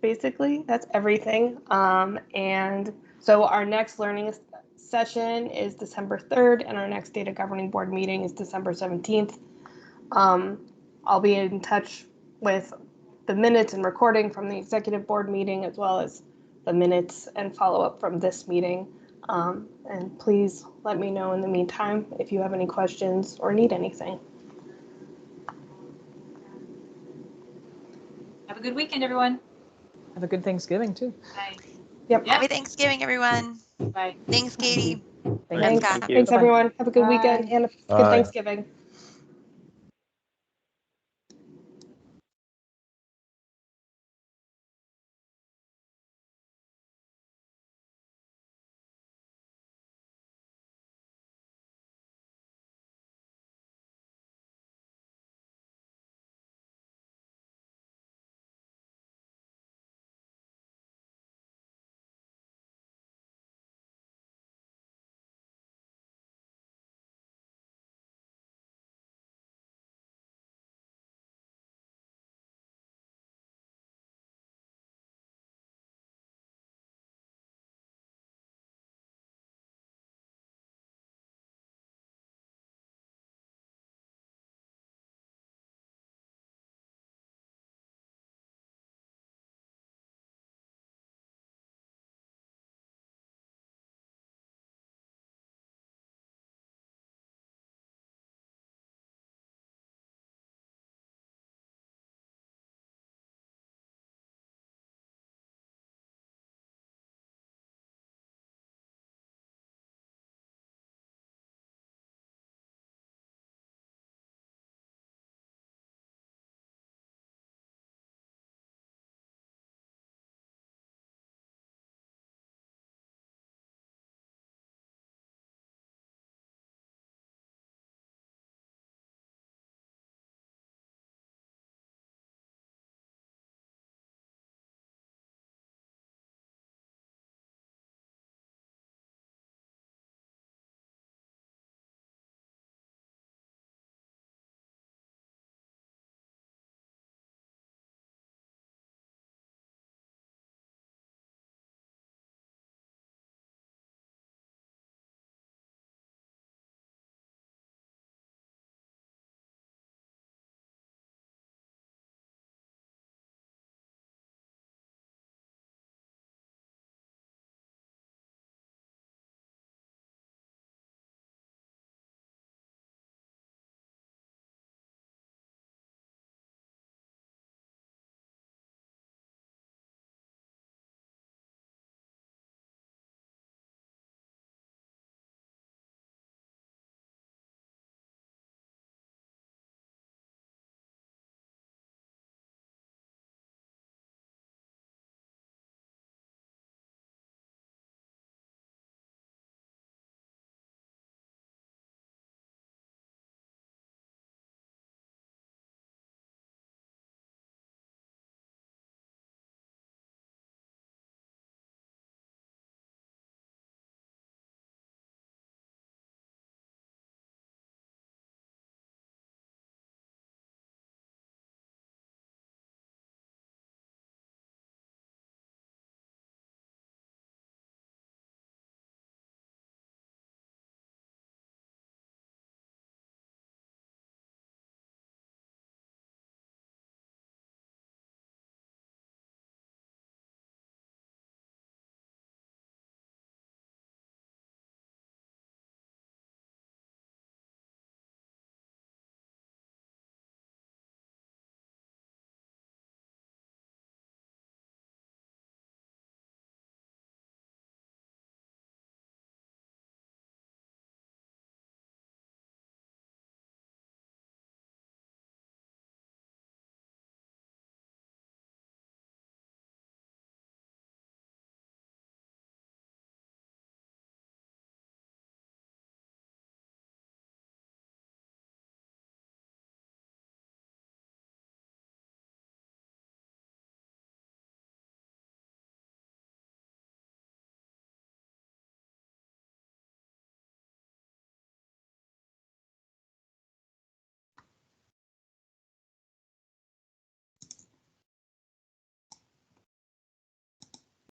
Speaker 1: everything. And so our next learning session is December 3rd, and our next data governing board meeting is December 17th. I'll be in touch with the minutes and recording from the executive board meeting, as well as the minutes and follow-up from this meeting. And please let me know in the meantime if you have any questions or need anything.
Speaker 5: Have a good weekend, everyone.
Speaker 4: Have a good Thanksgiving too.
Speaker 5: Bye.
Speaker 1: Yep.
Speaker 5: Yeah.
Speaker 7: Happy Thanksgiving, everyone.
Speaker 5: Bye.
Speaker 7: Thanks, Katie.
Speaker 1: Thanks.
Speaker 7: Scott.
Speaker 1: Thanks, everyone. Have a good
Speaker 5: Bye.
Speaker 1: weekend and a good
Speaker 3: Bye.
Speaker 1: Thanksgiving.